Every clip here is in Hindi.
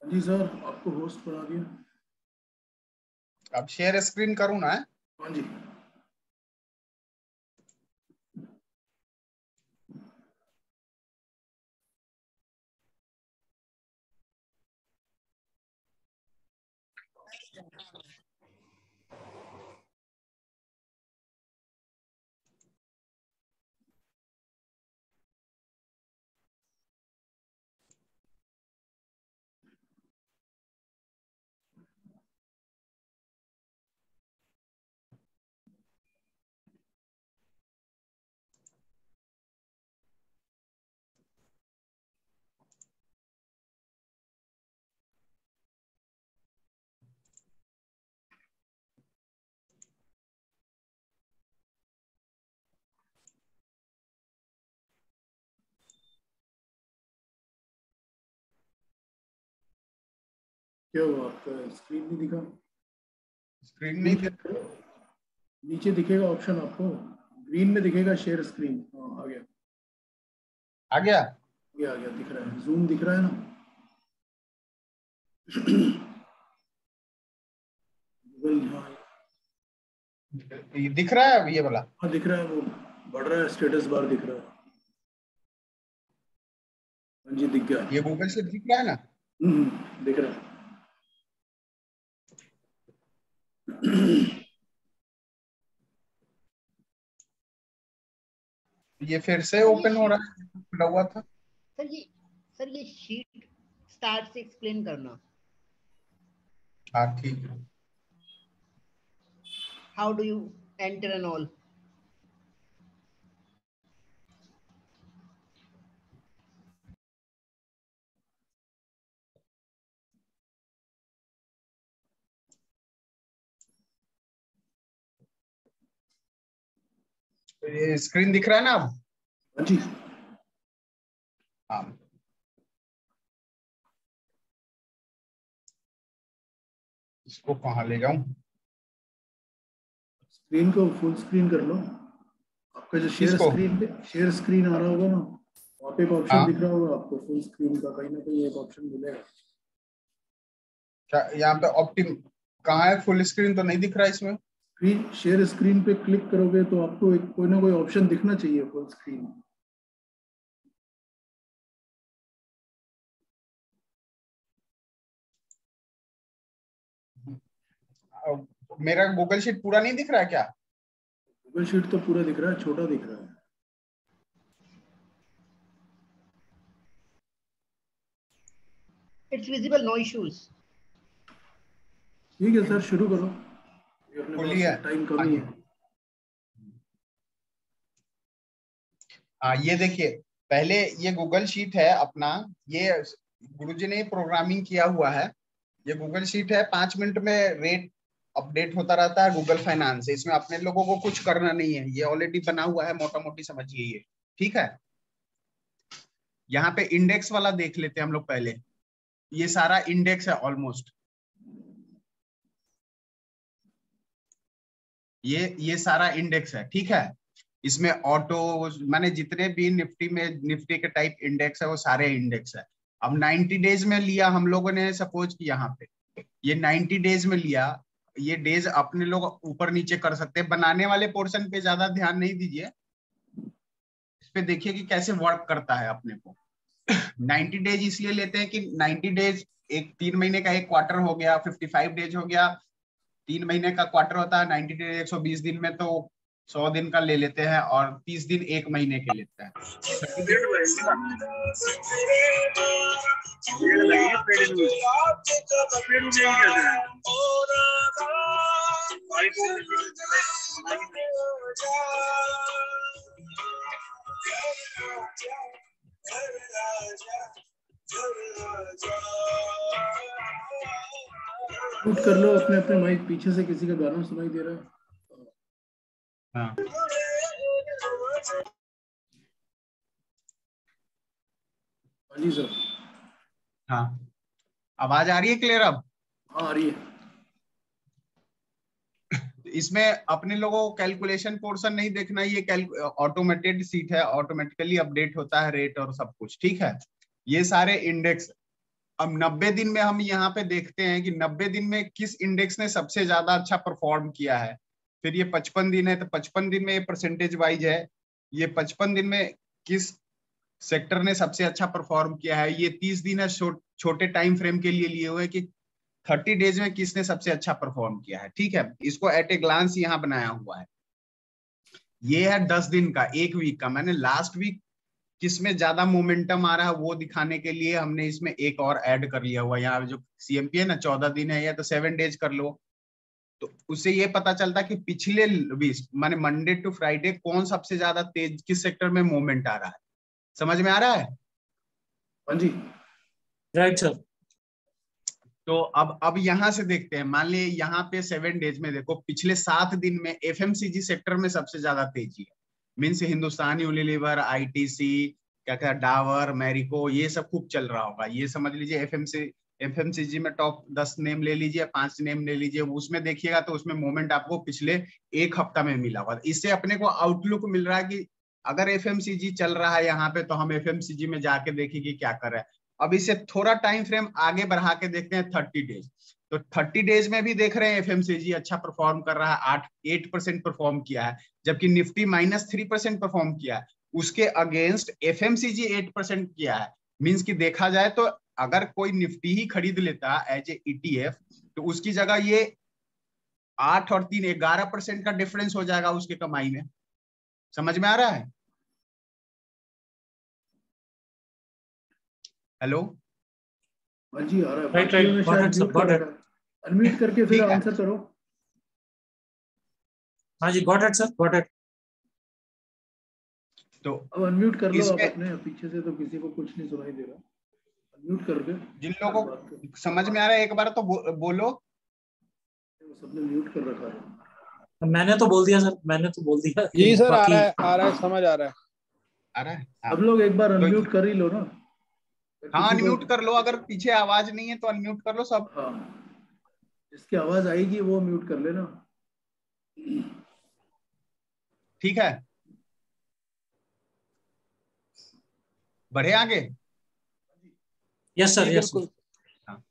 जी सर, आपको होस्ट बना दिया। अब शेयर स्क्रीन करूँ ना? हाँ जी। क्या हुआ, आपका स्क्रीन नहीं दिखा? स्क्रीन स्क्रीन नहीं शेयर दिख करो, नीचे दिखेगा ऑप्शन आपको, ग्रीन में दिखेगा शेयर स्क्रीन। हाँ, आ गया। आ गया। ये आ गया, दिख रहा है, जूम दिख रहा है ना? गूगल, हाँ। ये दिख रहा है ये वाला? हाँ दिख रहा है, वो बढ़ रहा है, स्टेटस बार दिख रहा है। हाँ जी, दिख गया। ये गूगल से दिख रहा है ना? दिख रहा है। ये फिर से सर ये ओपन हो शीट, रहा है, खुला हुआ था। सर ये शीट स्टार्ट से एक्सप्लेन करना। हाँ ठीक है। How do you enter and all. तो ये स्क्रीन दिख रहा है ना अब? हाँ जी। हाँ। इसको कहाँ ले जाऊं? स्क्रीन को फुल स्क्रीन कर लो। आपका जो इसको? शेयर स्क्रीन आ रहा होगा ना, वहाँ पे एक ऑप्शन हाँ। दिख रहा होगा आपको, फुल स्क्रीन का कहीं ना कहीं एक ऑप्शन मिलेगा। क्या यहाँ पे ऑप्टिम कहाँ है? फुल स्क्रीन तो नहीं दिख रहा है इसमें। स्क्रीन शेयर स्क्रीन पे क्लिक करोगे तो आपको एक कोई ना कोई ऑप्शन दिखना चाहिए फुल स्क्रीन। मेरा गूगल शीट पूरा नहीं दिख रहा है क्या? गूगल शीट तो पूरा दिख रहा है, छोटा दिख रहा है। It's visible, no issues. ठीक है सर, शुरू करो, ये अपने खुली पास है? टाइम कम ही आइए। है। हाँ ये देखिए, पहले ये गूगल शीट है अपना। ये गुरुजी ने प्रोग्रामिंग किया हुआ है। ये गूगल शीट है, 5 मिनट में रेट अपडेट होता रहता है गूगल फाइनेंस से। इसमें अपने लोगों को कुछ करना नहीं है, ये ऑलरेडी बना हुआ है, मोटा मोटी समझिए ये। ठीक है। यहाँ पे इंडेक्स वाला देख लेते हैं हम लोग पहले। ये सारा इंडेक्स है ऑलमोस्ट। ये सारा इंडेक्स है, ठीक है। इसमें ऑटो माने जितने भी निफ्टी में निफ्टी के टाइप इंडेक्स है वो सारे इंडेक्स है। अब 90 डेज में लिया हम लोगों ने, सपोज कि यहाँ पे ये 90 डेज में लिया। ये डेज अपने लोग ऊपर नीचे कर सकते हैं, बनाने वाले पोर्शन पे ज्यादा ध्यान नहीं दीजिए। इस पे देखिए कि कैसे वर्क करता है अपने को। 90 डेज इसलिए लेते हैं कि 90 डेज एक 3 महीने का एक क्वार्टर हो गया, 55 डेज हो गया। 3 महीने का क्वार्टर होता है, 90 डेज 120 दिन में, तो 100 दिन का ले लेते हैं, और 30 दिन एक महीने के लेते हैं। 30 दिन म्यूट कर लो अपने अपने माइक, पीछे से किसी का गाना सुनाई दे रहा है। हाँ हाँ जी सर। हाँ, आवाज आ रही है क्लियर अब? हाँ आ रही है। इसमें अपने लोगों को कैलकुलेशन पोर्शन नहीं देखना, ये ऑटोमेटेड सीट है, ऑटोमेटिकली अपडेट होता है रेट और सब कुछ, ठीक है। ये सारे इंडेक्स अब 90 दिन में हम यहाँ पे देखते हैं कि 90 दिन में किस इंडेक्स ने सबसे ज्यादा अच्छा परफॉर्म किया है। फिर ये 55 दिन है, तो 55 दिन में ये परसेंटेज वाइज है, ये 55 दिन में किस सेक्टर ने सबसे अच्छा परफॉर्म किया है। ये 30 दिन है, छोटे टाइम फ्रेम के लिए लिए हुए हैं कि 30 डेज में किसने सबसे अच्छा परफॉर्म किया है। ठीक है, इसको एट ए ग्लांस यहाँ बनाया हुआ है। ये है 10 दिन का, एक वीक का। मैंने लास्ट वीक किसमें ज्यादा मोमेंटम आ रहा है वो दिखाने के लिए हमने इसमें एक और ऐड कर लिया हुआ। यहाँ जो सीएमपी है ना, 14 दिन है या तो 7 डेज कर लो, तो उससे ये पता चलता कि पिछले 20 माने मंडे टू फ्राइडे कौन सबसे ज्यादा तेज, किस सेक्टर में मूवमेंट आ रहा है। समझ में आ रहा है? हाँ जी, राइट सर। तो अब यहाँ से देखते हैं, मान लीजिए यहाँ पे 7 डेज में देखो, पिछले 7 दिन में एफएमसीजी सेक्टर में सबसे ज्यादा तेजी है। मीन्स हिंदुस्तान यूनिलीवर, आईटीसी, क्या क्या, डावर, मैरिको, ये सब खूब चल रहा होगा। ये समझ लीजिए एफएमसीजी में टॉप 10 नेम ले लीजिए, 5 नेम ले लीजिए, उसमें देखिएगा तो उसमें मोमेंट आपको पिछले एक हफ्ता में मिला होगा। इससे अपने को आउटलुक मिल रहा है कि अगर एफएमसीजी चल रहा है यहाँ पे तो हम एफएमसीजी में जाके देखेंगे क्या कर रहा है। अब इसे थोड़ा टाइम फ्रेम आगे बढ़ा के देखते हैं 30 डेज। तो 30 डेज में भी देख रहे हैं एफएमसीजी अच्छा परफॉर्म कर रहा है, 8% परफॉर्म किया है, जबकि निफ्टी -3% परफॉर्म किया है। उसके अगेंस्ट एफएमसीजी 8% किया है। मींस कि देखा जाए तो अगर कोई निफ्टी ही खरीद लेता एज ए ईटीएफ तो उसकी जगह ये 8 और 3 11% का डिफरेंस हो जाएगा उसके कमाई में। समझ में आ रहा है? हेलो, हाँ जी आ रहा है। राइट बाकियों ने राइट, शायद म्यूट कर रखा है। अनम्यूट करके फिर ठीक है। आंसर करो। हाँ जी, got it sir, got it. तो अब अनम्यूट कर लो आप इसमें अपने पीछे से, तो किसी को कुछ नहीं सुनाई दे रहा। अनम्यूट करके जिन लोगों को समझ में आ रहा है एक बार तो बोलो। सबने म्यूट कर रखा है। मैंने तो बोल दिया सर, मैंने तो बोल दिया। जी सर, बाकी आ रहा है, समझ आ रहा है। आ रहा है? हाँ। सब लोग एक बार तो अनम्यूट कर ही लो ना। हाँ, किसी को- अनम्यूट कर लो, अगर पीछे आवाज नहीं है तो अनम्यूट कर लो सब। हाँ, जिसकी आवाज आएगी वो म्यूट कर लेना। ठीक है, बढ़े आगे। यस सर, जी यस सर। बिल्कुल। हाँ,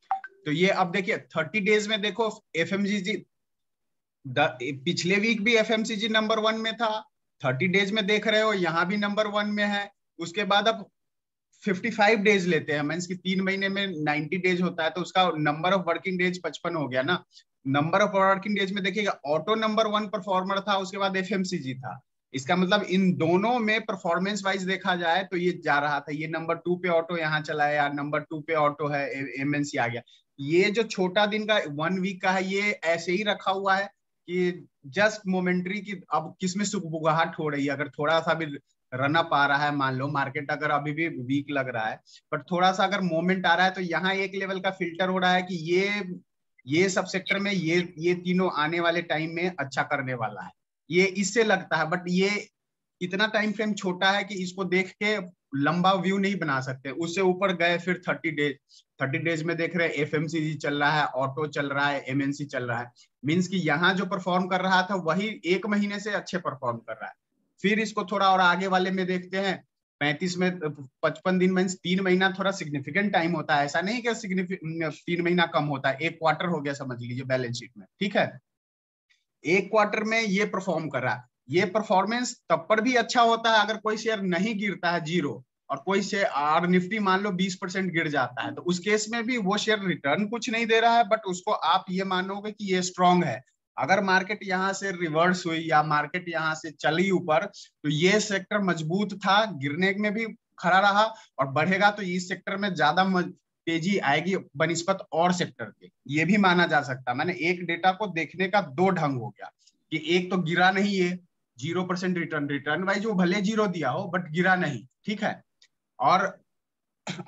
तो ये अब देखिए 30 डेज में देखो एफएमसीजी पिछले वीक भी एफएमसीजी नंबर 1 में था, 30 डेज में देख रहे हो यहाँ भी नंबर 1 में है। उसके बाद अब 55 डेज लेते हैं, मीन्स कि 3 महीने में 90 डेज होता है, तो उसका नंबर ऑफ वर्किंग डेज 55 हो गया ना। नंबर ऑफ वर्किंग डेज में देखिएगा ऑटो नंबर 1 परफॉर्मर था, उसके बाद एफएमसीजी था। इसका मतलब इन दोनों में परफॉर्मेंस वाइज देखा जाए तो ये जा रहा था। ये नंबर 2 पे ऑटो यहाँ चला या नंबर 2 पे ऑटो है, एमएनसी आ गया। ये जो छोटा दिन का 1 वीक का है ये ऐसे ही रखा हुआ है कि जस्ट मोमेंट्री की अब किसमें सुगबुगाहट हो रही है। अगर थोड़ा सा भी रन अप आ रहा है, मान लो मार्केट अगर अभी भी वीक लग रहा है बट थोड़ा सा अगर मोमेंट आ रहा है तो यहाँ एक लेवल का फिल्टर हो रहा है कि ये सब सेक्टर में ये तीनों आने वाले टाइम में अच्छा करने वाला है, ये इससे लगता है। बट ये इतना टाइम फ्रेम छोटा है कि इसको देख के लंबा व्यू नहीं बना सकते। उससे ऊपर गए फिर 30 डेज में देख रहे हैं एफएमसीजी चल रहा है, ऑटो चल रहा है, एमएनसी चल रहा है। मींस कि यहाँ जो परफॉर्म कर रहा था वही 1 महीने से अच्छे परफॉर्म कर रहा है। फिर इसको थोड़ा और आगे वाले में देखते हैं 35 में 55 दिन मीन्स 3 महीना थोड़ा सिग्निफिकेंट टाइम होता है। ऐसा नहीं कि 3 महीना कम होता है, 1 क्वार्टर हो गया समझ लीजिए बैलेंस शीट में। ठीक है, 1 क्वार्टर में ये परफॉर्म कर रहा है। ये परफॉर्मेंस तब पर भी अच्छा होता है अगर कोई शेयर नहीं गिरता है 0 और कोई शेयर और निफ्टी मान लो 20% गिर जाता है, तो उस केस में भी वो शेयर रिटर्न कुछ नहीं दे रहा है बट उसको आप ये मानोगे कि ये स्ट्रांग है। अगर मार्केट यहाँ से रिवर्स हुई या मार्केट यहाँ से चली ऊपर तो ये सेक्टर मजबूत था, गिरने में भी खड़ा रहा और बढ़ेगा तो इस सेक्टर में ज्यादा तेजी आएगी बनिस्पत और सेक्टर के। ये भी माना जा सकता है। मैंने एक डेटा को देखने का 2 ढंग हो गया कि एक तो गिरा नहीं है, 0% रिटर्न वाइज वो भले 0 दिया हो बट गिरा नहीं। ठीक है, और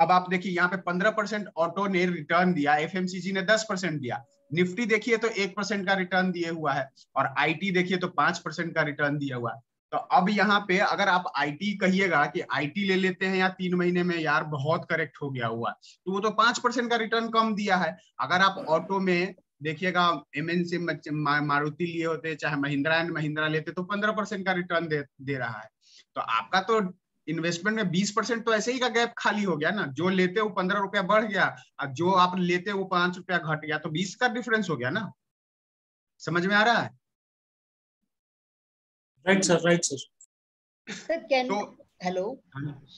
अब आप देखिए यहाँ पे 15% ऑटो ने रिटर्न दिया, एफएमसीजी ने 10% दिया। निफ्टी देखिए तो 1% का रिटर्न दिए हुआ है और आईटी देखिए तो 5% का रिटर्न दिया हुआ है। तो अब यहाँ पे अगर आप आईटी कहिएगा कि आईटी ले लेते हैं या 3 महीने में यार बहुत करेक्ट हो गया हुआ, तो वो तो 5% का रिटर्न कम दिया है। अगर आप ऑटो में देखिएगा एमएनसी मारुति लिए होते चाहे महिंद्रा एंड महिंद्रा लेते तो 15% का रिटर्न दे रहा है। तो आपका तो इन्वेस्टमेंट में 20% तो ऐसे ही का गैप खाली हो गया ना, जो लेते वो 15 रुपया बढ़ गया और जो आप लेते वो 5 रुपया घट गया, तो 20 का डिफरेंस हो गया ना। समझ में आ रहा है? Right sir, right sir. Sir can तो हेलो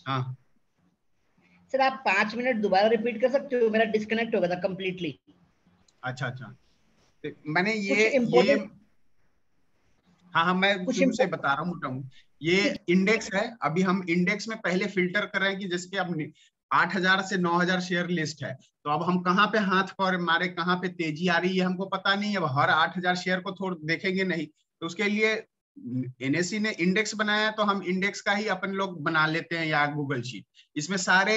हाँ सर, आप 5 मिनट दोबारा रिपीट कर सकते हो? मेरा डिस्कनेक्ट हो गया था कंप्लीटली। अच्छा अच्छा, तो मैंने कुछ ये इम्पोर्टेंट हाँ मैं कुछ शुरू से इम्पोर्टेंट बता रहा हूँ मोटा मोटा। ये इंडेक्स है, अभी हम इंडेक्स में पहले फिल्टर कर रहे हैं कि जैसे अब 8,000 से 9,000 शेयर लिस्ट है, तो अब हम कहाँ पे हाथ पर मारे, कहाँ पे तेजी आ रही है हमको पता नहीं। अब हर 8,000 शेयर को थोड़ा देखेंगे नहीं, तो उसके लिए एनएससी ने इंडेक्स बनाया है, तो हम इंडेक्स का ही अपन लोग बना लेते हैं या गूगल शीट। इसमें सारे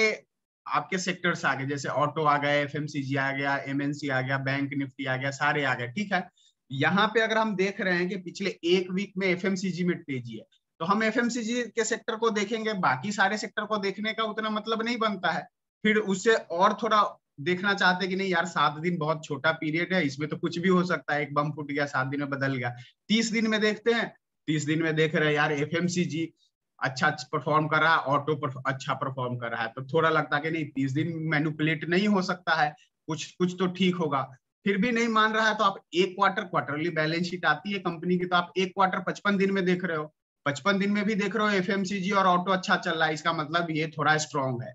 आपके सेक्टर्स आ गए, जैसे ऑटो आ गए, एफएमसीजी आ गया, एमएनसी आ गया, बैंक निफ्टी आ गया, सारे आ गए। ठीक है, यहाँ पे अगर हम देख रहे हैं कि पिछले एक वीक में एफएमसीजी में तेजी है, तो हम एफएमसीजी के सेक्टर को देखेंगे, बाकी सारे सेक्टर को देखने का उतना मतलब नहीं बनता है। फिर उससे और थोड़ा देखना चाहते कि नहीं यार 7 दिन बहुत छोटा पीरियड है, इसमें तो कुछ भी हो सकता है, एक बम फूट गया 7 दिन में बदल गया। 30 दिन में देखते हैं, 30 दिन में देख रहे हैं यार एफएमसीजी अच्छा परफॉर्म कर रहा है, ऑटो अच्छा परफॉर्म कर रहा है, तो थोड़ा लगता है कि नहीं 30 दिन मैनिपुलेट नहीं हो सकता है, कुछ कुछ तो ठीक होगा। फिर भी नहीं मान रहा है तो आप एक क्वार्टरली बैलेंस शीट आती है कंपनी की, तो आप एक क्वार्टर 55 दिन में देख रहे हो, 55 दिन में भी देख रहे हो एफएमसीजी और ऑटो अच्छा चल रहा है, इसका मतलब ये थोड़ा स्ट्रॉन्ग है।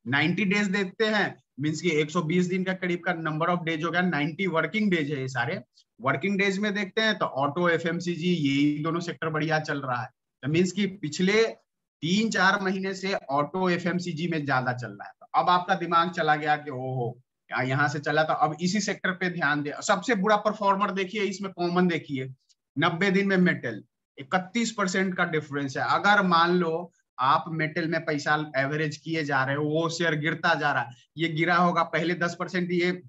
90 डेज देखते हैं, मीन्स की 120 दिन का करीब का नंबर ऑफ डेज हो गया, 90 वर्किंग डेज है ये सारे। वर्किंग डेज में देखते हैं तो ऑटो एफएमसीजी यही दोनों सेक्टर बढ़िया चल रहा है, तो मीन्स की पिछले 3-4 महीने से ऑटो एफएमसीजी में ज्यादा चल रहा है। तो अब आपका दिमाग चला गया कि ओहो यहाँ से चला, तो अब इसी सेक्टर पे ध्यान दे। सबसे बुरा परफॉर्मर देखिए, इसमें कॉमन देखिए, 90 दिन में मेटल 31% का डिफरेंस है। अगर मान लो आप मेटल में पैसा एवरेज किए जा रहे हो, वो शेयर गिरता जा रहा है, ये गिरा होगा पहले 10%, ये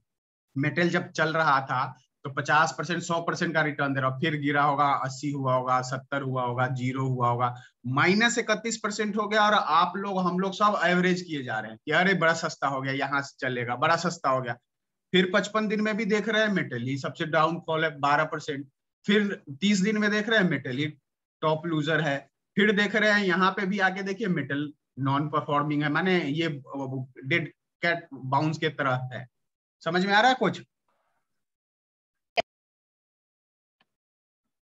मेटल जब चल रहा था तो 50% 100% का रिटर्न दे रहा, फिर गिरा होगा 80 हुआ होगा, 70 हुआ होगा, 0 हुआ होगा, -31% हो गया, और आप लोग हम लोग सब एवरेज किए जा रहे हैं कि अरे बड़ा सस्ता हो गया, यहाँ से चलेगा, बड़ा सस्ता हो गया। फिर 55 दिन में भी देख रहे हैं मेटल ही सबसे डाउनफॉल है 12%, फिर 30 दिन में देख रहे हैं मेटल ही टॉप लूजर है, फिर देख रहे हैं यहाँ पे भी आगे देखिए मेटल नॉन परफॉर्मिंग है, माने ये डेड कैट बाउंस के तरह है। समझ में आ रहा है कुछ?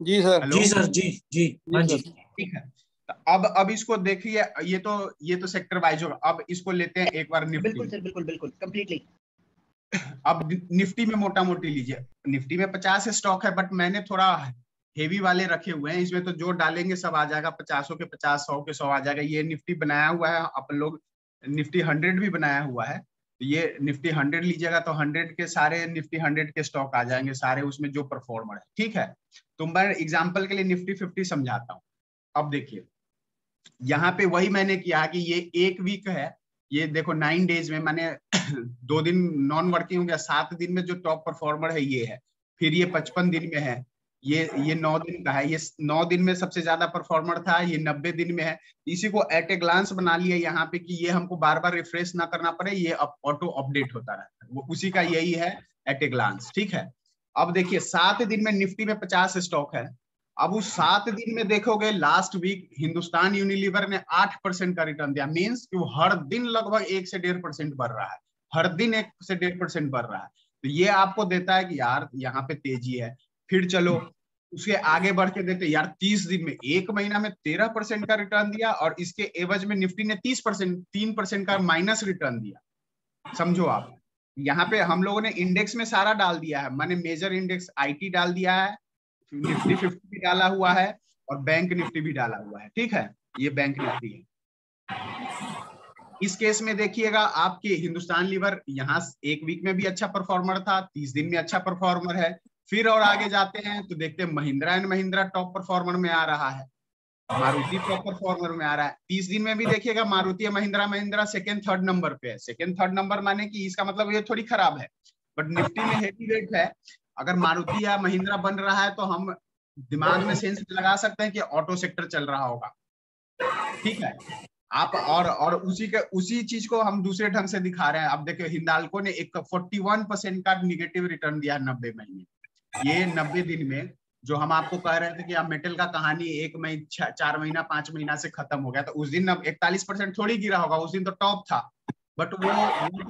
जी सर। जी सर, जी जी, हाँ जी। ठीक है, तो अब इसको देखिए, ये तो सेक्टर वाइज होगा। अब इसको लेते हैं एक बार निफ्टी। बिल्कुल सर, बिल्कुल बिल्कुल कंप्लीटली। अब निफ्टी में मोटा मोटी लीजिए, निफ्टी में 50 स्टॉक है, बट मैंने थोड़ा हेवी वाले रखे हुए हैं, इसमें तो जो डालेंगे सब आ जाएगा, 50 के 50, 100 के 100 आ जाएगा। ये निफ्टी बनाया हुआ है अपन लोग, निफ्टी 100 भी बनाया हुआ है, तो ये निफ्टी 100 लीजिएगा तो 100 के सारे निफ्टी 100 के स्टॉक आ जाएंगे सारे, उसमें जो परफॉर्मर है। ठीक है, तो मैं एग्जाम्पल के लिए निफ्टी 50 समझाता हूँ। अब देखिए यहाँ पे वही मैंने किया कि ये एक वीक है, ये देखो 9 डेज में मैंने 2 दिन नॉन वर्किंग हो गया, 7 दिन में जो टॉप परफॉर्मर है ये है, फिर ये 55 दिन में है, ये 9 दिन का है, ये 9 दिन में सबसे ज्यादा परफॉर्मर था, ये 90 दिन में है। इसी को एट ए ग्लांस बना लिया यहाँ पे कि ये हमको बार बार रिफ्रेश ना करना पड़े, ये ऑटो अपडेट होता रहता है, वो उसी का यही है एट ए ग्लांस। ठीक है, अब देखिए 7 दिन में निफ्टी में 50 स्टॉक है, अब उस 7 दिन में देखोगे लास्ट वीक हिंदुस्तान यूनिलीवर ने 8% का रिटर्न दिया, मींस कि वो हर दिन लगभग 1 से 1.5% बढ़ रहा है, हर दिन 1 से 1.5% बढ़ रहा है। तो ये आपको देता है कि यार यहाँ पे तेजी है। फिर चलो उसके आगे बढ़ के देखते यार 30 दिन में, एक महीना में 13% का रिटर्न दिया, और इसके एवज में निफ्टी ने 3% का माइनस रिटर्न दिया। समझो आप, यहाँ पे हम लोगों ने इंडेक्स में सारा डाल दिया है, मैंने मेजर इंडेक्स आईटी डाल दिया है, निफ्टी 50 भी डाला हुआ है, और बैंक निफ्टी भी डाला हुआ है। ठीक है, ये बैंक निफ्टी है। इस केस में देखिएगा आपके हिंदुस्तान लीवर यहाँ एक वीक में भी अच्छा परफॉर्मर था, 30 दिन में अच्छा परफॉर्मर है। फिर और आगे जाते हैं तो देखते हैं Mahindra and Mahindra top performer में आ रहा है, मारुति टॉप परफॉर्मर में आ रहा है। 30 दिन में भी देखिएगा Maruti Mahindra second third number पे है। सेकंड थर्ड नंबर माने कि इसका मतलब ये थोड़ी खराब है, बट निफ्टी में हेवी वेट है। अगर मारुति या महिंद्रा बन रहा है तो हम दिमाग में सेंस लगा सकते हैं कि ऑटो सेक्टर चल रहा होगा। ठीक है, आप और उसी चीज को हम दूसरे ढंग से दिखा रहे हैं। अब देखिए हिंदाल्को ने एक 41% का निगेटिव रिटर्न दिया 90 महीने, ये 90 दिन में जो हम आपको कह रहे थे कि अब मेटल का कहानी 4 महीना 5 महीना से खत्म हो गया, तो उस दिन अब 41% थोड़ी गिरा होगा, उस दिन तो टॉप था। बट वो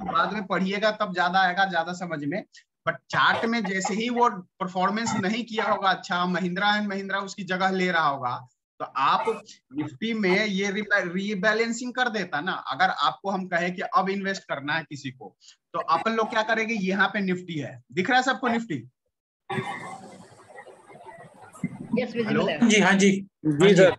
बाद में पढ़िएगा तब ज्यादा आएगा, ज्यादा समझ में। बट चार्ट में जैसे ही वो परफॉर्मेंस नहीं किया होगा अच्छा, महिंद्रा एंड महिंद्रा उसकी जगह ले रहा होगा, तो आप निफ्टी में ये रीबैलेंसिंग कर देता ना। अगर आपको हम कहे कि अब इन्वेस्ट करना है किसी को, तो अपन लोग क्या करेंगे, यहाँ पे निफ्टी है, दिख रहा है सबको निफ्टी? यस विजिबल है। जी हाँ जी जी सर।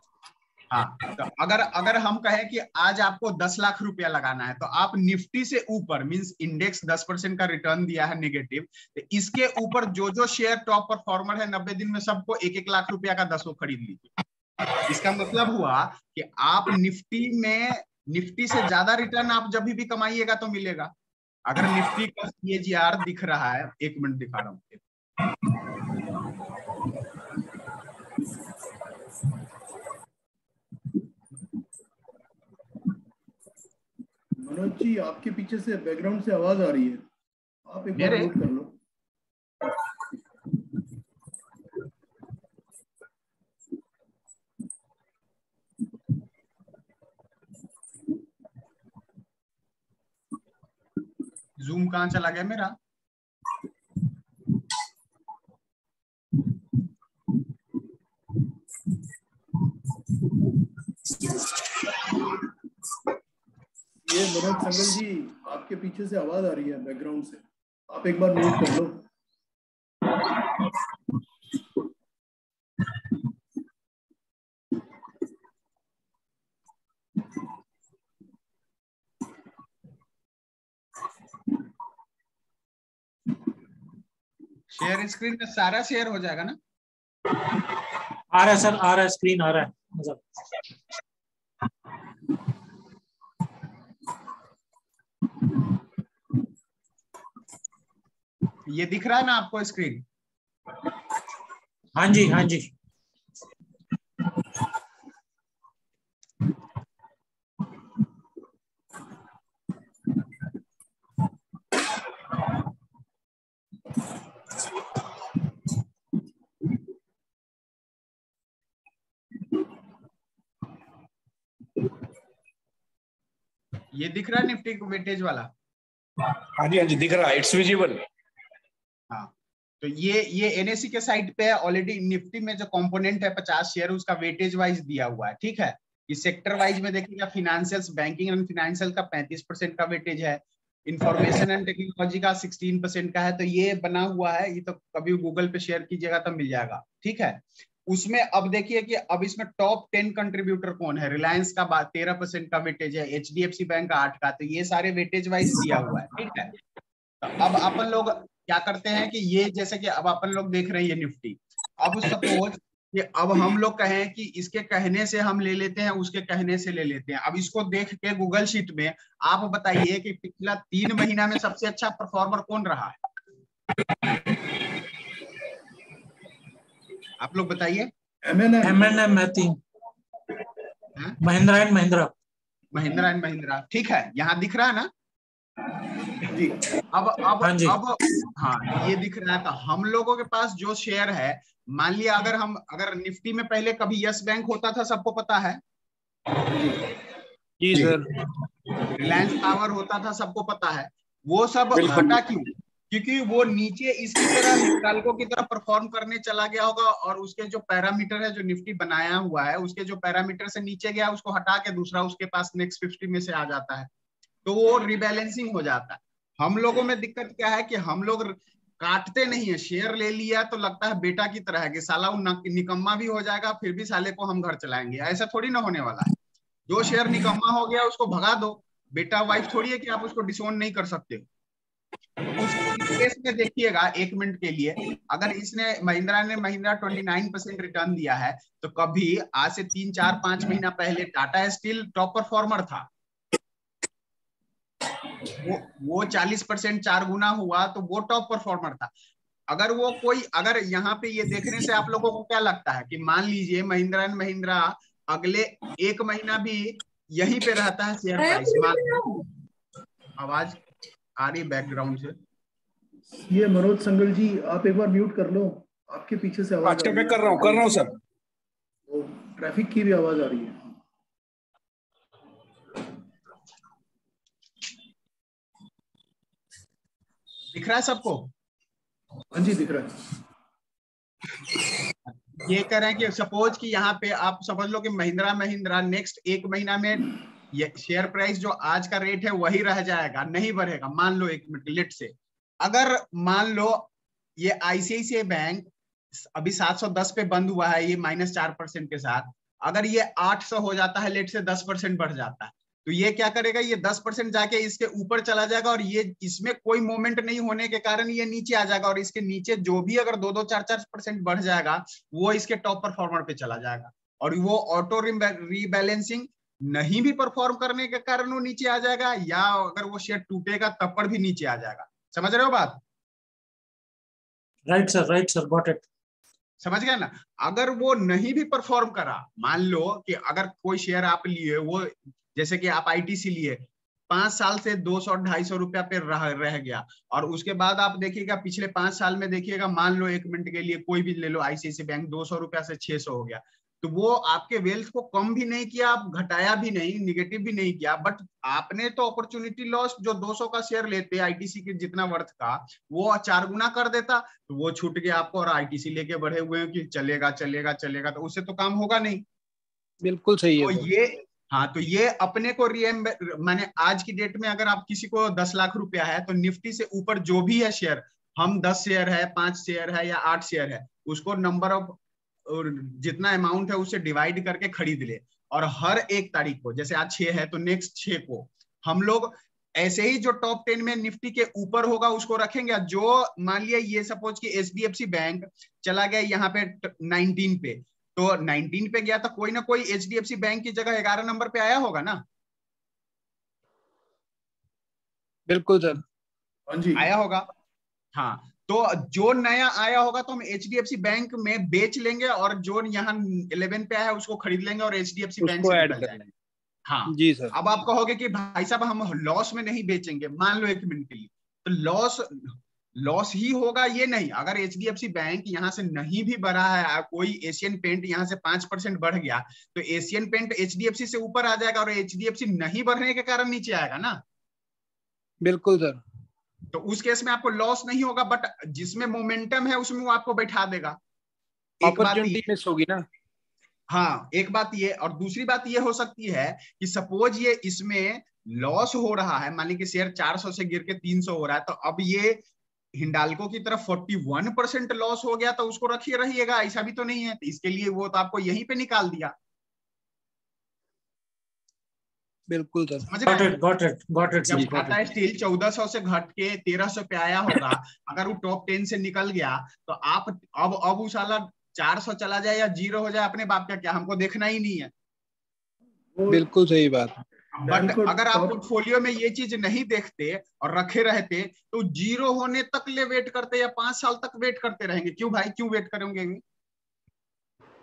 हाँ, तो अगर हम कहें कि आज आपको 10 लाख रुपया लगाना है, तो आप निफ्टी से ऊपर, मींस इंडेक्स 10% का रिटर्न दिया है नेगेटिव, तो इसके ऊपर जो जो शेयर टॉप परफॉर्मर है 90 दिन में, सबको 1-1 लाख रुपया का 10 खरीद लीजिए। इसका मतलब हुआ कि आप निफ्टी से ज्यादा रिटर्न आप जब भी कमाइएगा तो मिलेगा। अगर निफ्टी का CAGR दिख रहा है, 1 मिनट दिखा रहा हूँ। मनोज जी, आपके पीछे से बैकग्राउंड से आवाज आ रही है, आप एक बार मेरे? नोट कर लो। जूम कहाँ चला गया मेरा? ये मनोज संगल जी, आपके पीछे से आवाज आ रही है बैकग्राउंड से, आप एक बार म्यूट कर लो। शेयर स्क्रीन में सारा शेयर हो जाएगा ना? आ रहा है सर, आ रहा है, स्क्रीन आ रहा है मतलब। ये दिख रहा है ना आपको स्क्रीन? हाँ जी हाँ जी। ये दिख रहा है निफ्टी को वेटेज वाला? हाँ जी दिख रहा है, इट्स विजिबल। हाँ, तो ये NSE के साइट पे है ऑलरेडी। निफ्टी में जो कंपोनेंट है 50 शेयर, उसका वेटेज वाइज दिया हुआ है, ठीक है। इस सेक्टर वाइज में देखिएगा, फाइनेंशियल्स, बैंकिंग एंड फाइनेंशियल का 35% का वेटेज है, इंफॉर्मेशन एंड टेक्नोलॉजी का 16% का है। तो ये बना हुआ है, ये तो कभी गूगल पे शेयर कीजिएगा तो मिल जाएगा, ठीक है। उसमें अब देखिए कि अब इसमें टॉप 10 कंट्रीब्यूटर कौन है। रिलायंस का 13% का वेटेज है, HDFC बैंक का 8 का। तो ये सारे वेटेज वाइज दिया हुआ है, ठीक है। तो अब अपन लोग क्या करते हैं कि ये, जैसे कि अब अपन लोग देख रहे हैं ये निफ्टी, अब सपोज कि अब हम लोग कहें कि इसके कहने से हम ले लेते हैं, उसके कहने से ले लेते हैं। अब इसको देख के गूगल शीट में आप बताइए कि पिछला 3 महीना में सबसे अच्छा परफॉर्मर कौन रहा है, आप लोग बताइए। M&M है 3, महिंद्रा एंड महिंद्रा। महिंद्रा एंड महिंद्रा, ठीक है, यहाँ दिख रहा है ना जी। अब हाँ जी। अब हाँ, ये दिख रहा है। तो हम लोगों के पास जो शेयर है, मान लिया अगर निफ्टी में पहले कभी यस बैंक होता था, सबको पता है। जी सर। रिलायंस पावर होता था, सबको पता है। वो सब हटा क्यों? क्योंकि वो नीचे इसकी तरह हिंडाल्को की तरह परफॉर्म करने चला गया होगा, और उसके जो पैरामीटर है, जो निफ्टी बनाया हुआ है, उसके जो पैरामीटर से नीचे गया, उसको हटा के दूसरा उसके पास नेक्स्ट 50 में से आ जाता है, तो वो रिबैलेंसिंग हो जाता है। हम लोगों में दिक्कत क्या है कि हम लोग काटते नहीं है। शेयर ले लिया तो लगता है बेटा की तरह है कि साला वो निकम्मा भी हो जाएगा, फिर भी साले को हम घर चलाएंगे। ऐसा थोड़ी ना होने वाला है। जो शेयर निकम्मा हो गया उसको भगा दो, बेटा वाइफ थोड़ी है कि आप उसको डिसोन नहीं कर सकते। उस केस में देखिएगा 1 मिनट के लिए, अगर महिंद्रा ने 29% रिटर्न दिया है, तो कभी आज से 3, 4, 5 महीना पहले टाटा स्टील टॉप परफॉर्मर था। वो 40% 4 गुना हुआ, तो वो टॉप परफॉर्मर था। अगर यहाँ पे ये देखने से आप लोगों को क्या लगता है कि मान लीजिए महिंद्रा एंड महिंद्रा अगले 1 महीना भी यहीं पे रहता है शेयर प्राइस। आवाज आ रही बैकग्राउंड से? ये मनोज संगल जी, आप एक बार म्यूट कर लो, आपके पीछे से आवाज अच्छा आ रही मैं है। कर रहा हूँ सर। वो ट्रैफिक की भी आवाज आ रही है। दिख रहा है सबको? हाँ जी, दिख रहा है। ये कह रहे हैं कि सपोज कि यहाँ पे आप समझ लो कि महिंद्रा नेक्स्ट 1 महीना में ये शेयर प्राइस जो आज का रेट है वही रह जाएगा, नहीं बढ़ेगा। मान लो 1 मिनट लेट से, अगर मान लो ये आईसीआईसीआई बैंक अभी 710 पे बंद हुआ है, ये -4% के साथ, अगर ये 800 हो जाता है लेट से 10% बढ़ जाता है, तो ये क्या करेगा, ये 10% जाके इसके ऊपर चला जाएगा और ये इसमें कोई मोमेंट नहीं होने के कारण ये नीचे आ जाएगा और इसके नीचे जो भी अगर 2-4% बढ़ जाएगा वो इसके टॉप परफॉर्मर पे चला जाएगा और वो ऑटो रीबैलेंसिंग नहीं भी परफॉर्म करने के कारण वो नीचे आ जाएगा, या अगर वो शेयर टूटेगा तब पर भी नीचे आ जाएगा। समझ रहे हो बात? Right sir, got it. समझ गया ना? अगर वो नहीं भी परफॉर्म करा, मान लो कि अगर कोई शेयर आप लिए, वो जैसे कि आप आईटीसी लिए, 5 साल से 200-250 रुपया पे रह गया और उसके बाद आप देखिएगा पिछले 5 साल में देखिएगा, मान लो 1 मिनट के लिए कोई भी ले लो आईसीआईसीआई बैंक, 200 रुपया से 600 हो गया, तो वो आपके वेल्थ को कम भी नहीं किया, आप घटाया भी नहीं, निगेटिव भी नहीं किया, बट आपने तो अपॉर्चुनिटी लॉस, जो 200 का शेयर लेते आईटीसी के जितना वर्थ का, वो 4 गुना कर देता, तो वो छूट गया आपको और आईटीसी लेके बढ़े हुए हैं कि चलेगा चलेगा चलेगा, तो उससे तो काम होगा नहीं। बिल्कुल सही है तो ये, हाँ, तो ये अपने को माने आज की डेट में अगर आप किसी को 10 लाख रुपया है तो निफ्टी से ऊपर जो भी है शेयर, हम 10 शेयर है, 5 शेयर है या 8 शेयर है, उसको नंबर ऑफ जितना अमाउंट है उससे डिवाइड करके खरीद ले और हर 1 तारीख को, जैसे आज 6 है तो नेक्स्ट 6 को हम लोग ऐसे ही जो टॉप 10 में निफ्टी के ऊपर होगा उसको रखेंगे। जो मान लिया ये सपोज कि एचडीएफसी बैंक चला गया यहाँ पे 19 पे, तो 19 पे गया तो कोई ना कोई एचडीएफसी बैंक की जगह 11 नंबर पे आया होगा ना? बिल्कुल सर। हाँ जी, आया होगा। हाँ, तो जो नया आया होगा तो हम एचडीएफसी बैंक में बेच लेंगे और जो यहाँ 11 पे आया है उसको खरीद लेंगे और एचडीएफसी बैंक उसको से ऐड निकल कर जाएंगे। हाँ, जी सर। अब आप कहोगे कि भाई साहब हम लॉस में नहीं बेचेंगे, मान लो 1 मिनट के लिए, तो लॉस ही होगा ये नहीं। अगर एचडीएफसी बैंक यहाँ से नहीं भी बढ़ा है, कोई एशियन पेंट यहाँ से 5% बढ़ गया, तो एशियन पेंट एचडीएफसी से ऊपर आ जाएगा और एचडीएफसी नहीं बढ़ने के कारण नीचे आएगा ना। बिल्कुल सर। तो उस केस में आपको लॉस नहीं होगा, बट जिसमें मोमेंटम है उसमें वो आपको बैठा देगा। एक बात अपॉर्चुनिटी ये, मिस होगी ना। हाँ, एक बात ये, और दूसरी बात ये हो सकती है कि सपोज ये इसमें लॉस हो रहा है, मान लीजिए कि शेयर 400 से गिर के 300 हो रहा है, तो अब ये हिंडाल्को की तरफ 41% लॉस हो गया, तो उसको रखिए रहिएगा, ऐसा भी तो नहीं है। तो इसके लिए वो तो आपको यहीं पे निकाल दिया। बिल्कुल सर। समझ रहे हैं? गॉट इट जब सर, टाटा स्टील 1400 से घट के 1300 पे आया होगा, अगर वो टॉप 10 से निकल गया, तो आप अब वो साला 400 चला जाए या 0 हो जाए, अपने बाप का क्या, हमको देखना ही नहीं है। वो बिल्कुल सही बात। बट हिंडाल्को अगर आप टॉप, पोर्टफोलियो में ये चीज नहीं देखते और रखे रहते, तो 0 होने तक ले वेट करते या 5 साल तक वेट करते रहेंगे। क्यों भाई, क्यों वेट करेंगे?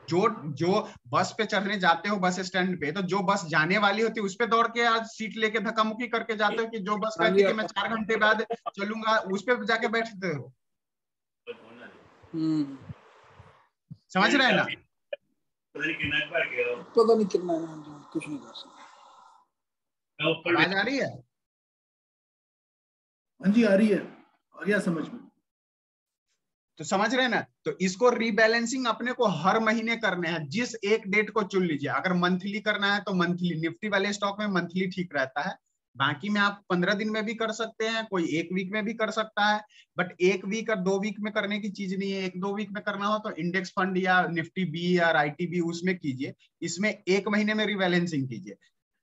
जो जो बस पे चढ़ने जाते हो बस स्टैंड पे, तो जो बस जाने वाली होती है उस पे दौड़ के आज सीट लेके धक्का मुक्की करके जाते हो, कि जो बस कहती है कि मैं 4 घंटे बाद चलूंगा उस पे जाके बैठते हो। समझ रहे हैं ना? पता नहीं कितना कुछ नहीं कर सकता। आवाज आ रही है? हाँ जी, आ रही है, आ गया समझ में। तो समझ रहे हैं ना? तो इसको रीबैलेंसिंग अपने को हर महीने करने हैं। जिस एक डेट को चुन लीजिए, अगर मंथली करना है तो मंथली, निफ्टी वाले स्टॉक में मंथली ठीक रहता है, बाकी में आप 15 दिन में भी कर सकते हैं, कोई 1 वीक में भी कर सकता है, बट 1 वीक और 2 वीक में करने की चीज नहीं है। 1-2 वीक में करना हो तो इंडेक्स फंड या निफ्टी बी या आईटीबी उसमें कीजिए, इसमें 1 महीने में रीबैलेंसिंग कीजिए।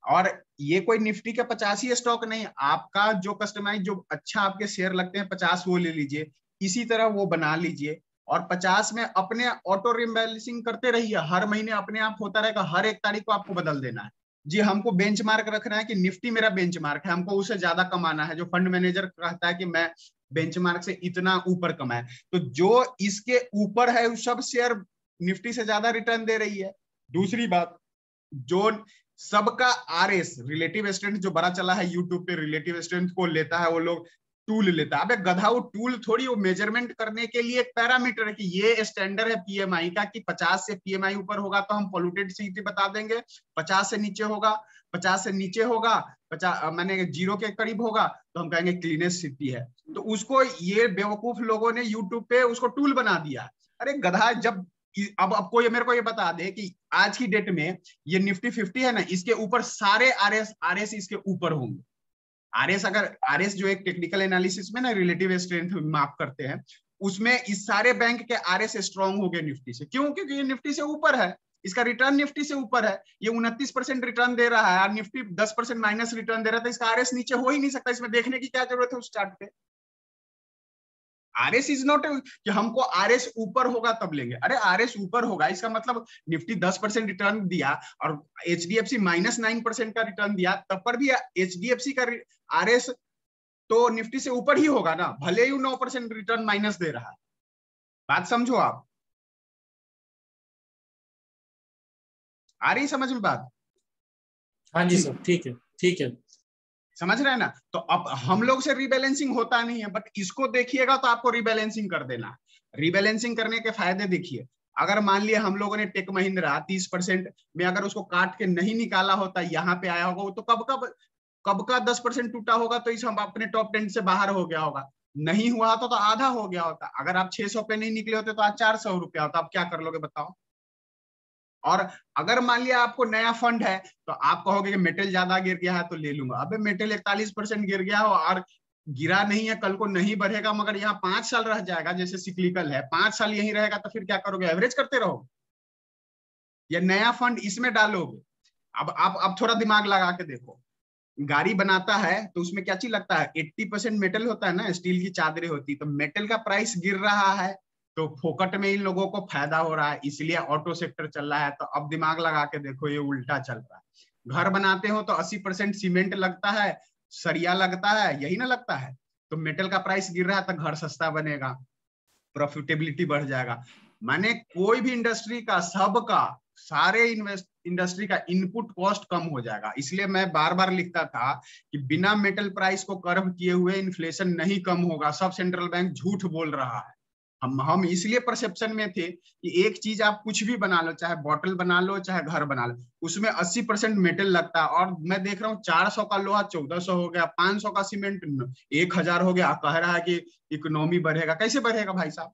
और ये कोई निफ्टी का 50 ही स्टॉक नहीं, आपका जो कस्टमाइज, जो अच्छा आपके शेयर लगते हैं 50 वो ले लीजिए, इसी तरह वो बना लीजिए और 50 में अपने ऑटो रीबैलेंसिंग करते रहिए। हर महीने अपने आप होता रहेगा, हर 1 तारीख को आपको बदल देना है। जी, हमको बेंचमार्क रखना है कि निफ्टी मेरा बेंचमार्क है, हमको उससे ज्यादा कमाना है। जो फंड मैनेजर कहता है कि मैं बेंचमार्क से इतना ऊपर कमाए, तो जो इसके ऊपर है उस सब शेयर निफ्टी से ज्यादा रिटर्न दे रही है। दूसरी बात, जो सबका आरएस रिलेटिव स्ट्रेंथ जो बड़ा चला है यूट्यूब पे, रिलेटिव स्ट्रेंथ को लेता है वो लोग टूल लेता है। अबे गधा, वो टूल थोड़ी, वो मेजरमेंट करने के लिए एक पैरामीटर है कि ये स्टैंडर्ड है पीएमआई का कि 50 से पीएमआई ऊपर होगा तो हम पोल्यूटेड सिटी बता देंगे, 50 से नीचे होगा, 50 से नीचे होगा, 50 माने 0 के करीब होगा तो हम कहेंगे क्लीनेस्ट सिटी है। तो उसको ये बेवकूफ लोगों ने यूट्यूब पे उसको टूल बना दिया। अरे गधा, जब अब कोई मेरे को ये बता दे कि आज की डेट में ये निफ्टी 50 है ना, इसके ऊपर सारे आरएस इसके ऊपर होंगे। आरएस जो एक टेक्निकल एनालिसिस में ना रिलेटिव स्ट्रेंथ माप करते हैं, उसमें इस सारे बैंक के आरएस स्ट्रांग हो गए निफ्टी से। क्यों? क्योंकि ये निफ्टी से ऊपर है, इसका रिटर्न निफ्टी से ऊपर है। ये 29% रिटर्न दे रहा है और निफ्टी 10% माइनस रिटर्न दे रहा था, इसका आरएस नीचे हो ही नहीं सकता। इसमें देखने की क्या जरूरत है उस चार्ट पे? आरएस इज नॉट कि हमको आरएस ऊपर होगा तब लेंगे। अरे आरएस ऊपर होगा इसका मतलब निफ्टी 10% रिटर्न दिया और एचडीएफसी -9% का रिटर्न दिया, तब पर भी एचडीएफसी का आरएस तो निफ्टी से ऊपर ही होगा ना, भले ही 9% रिटर्न माइनस दे रहा है। बात समझो आप, आ रही समझ में बात? हाँ जी सर, ठीक है, ठीक है, समझ रहे हैं ना? तो अब हम लोग से रीबैलेंसिंग होता नहीं है, बट इसको देखिएगा तो आपको रीबैलेंसिंग कर देना। रीबैलेंसिंग करने के फायदे देखिए। अगर मान लिया हम लोगों ने टेक महिंद्रा 30% में अगर उसको काट के नहीं निकाला होता, यहाँ पे आया होगा, वो तो कब का 10% टूटा होगा, तो इस हम अपने टॉप 10 से बाहर हो गया होगा। नहीं हुआ तो आधा हो गया होता। अगर आप 600 पे नहीं निकले होते तो आज 400 रुपया होता। आप क्या कर लोगे बताओ? और अगर मान लिया आपको नया फंड है तो आप कहोगे कि मेटल ज्यादा गिर गया है तो ले लूंगा। अबे मेटल 41% गिर गया हो और गिरा नहीं है, कल को नहीं बढ़ेगा, मगर यहाँ 5 साल रह जाएगा, जैसे सिक्लिकल है, 5 साल यहीं रहेगा, तो फिर क्या करोगे? एवरेज करते रहोगे या नया फंड इसमें डालोगे? अब थोड़ा दिमाग लगा के देखो। गाड़ी बनाता है तो उसमें क्या चीज लगता है? 80% मेटल होता है ना, स्टील की चादरें होती, तो मेटल का प्राइस गिर रहा है तो फोकट में इन लोगों को फायदा हो रहा है, इसलिए ऑटो सेक्टर चल रहा है। तो अब दिमाग लगा के देखो, ये उल्टा चल रहा है। घर बनाते हो तो 80% सीमेंट लगता है, सरिया लगता है, यही ना लगता है। तो मेटल का प्राइस गिर रहा है तो घर सस्ता बनेगा, प्रॉफिटेबिलिटी बढ़ जाएगा। माने कोई भी इंडस्ट्री का, सबका, सारे इंडस्ट्री का इनपुट कॉस्ट कम हो जाएगा। इसलिए मैं बार बार लिखता था कि बिना मेटल प्राइस को कर्व किए हुए इन्फ्लेशन नहीं कम होगा। सब सेंट्रल बैंक झूठ बोल रहा है। हम इसलिए परसेप्शन में थे कि एक चीज आप कुछ भी बना लो, चाहे बॉटल बना लो, चाहे घर बना लो, उसमें 80% मेटल लगता है। और मैं देख रहा हूँ 400 का लोहा 1400 हो गया, 500 का सीमेंट 1000 हो गया। कह रहा है कि इकोनॉमी बढ़ेगा। कैसे बढ़ेगा भाई साहब?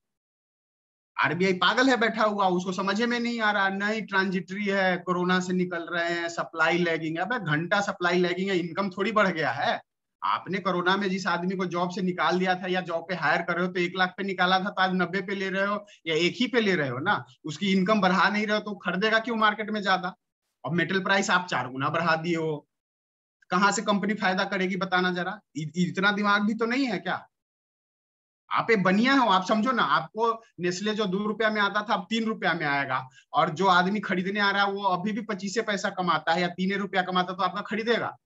आरबीआई पागल है बैठा हुआ, उसको समझे में नहीं आ रहा। नहीं, ट्रांजिटरी है, कोरोना से निकल रहे हैं, सप्लाई लैगिंग है। घंटा सप्लाई लैगिंग है, इनकम थोड़ी बढ़ गया है। आपने कोरोना में जिस आदमी को जॉब से निकाल दिया था या जॉब पे हायर कर रहे हो तो 1 लाख पे निकाला था, तो आज 90 पे ले रहे हो या 1 ही पे ले रहे हो ना। उसकी इनकम बढ़ा नहीं रहे हो तो खरीदेगा क्यों मार्केट में ज्यादा? और मेटल प्राइस आप 4 गुना बढ़ा दिए हो, कहाँ से कंपनी फायदा करेगी बताना जरा? इतना दिमाग भी तो नहीं है क्या? आप एक बनिया हो, आप समझो ना। आपको नेस्ले जो 2 रुपया में आता था अब 3 रुपया में आएगा, और जो आदमी खरीदने आ रहा है वो अभी भी 25 पैसा कमाता है या 3 रुपया कमाता है, तो आपका खरीदेगा?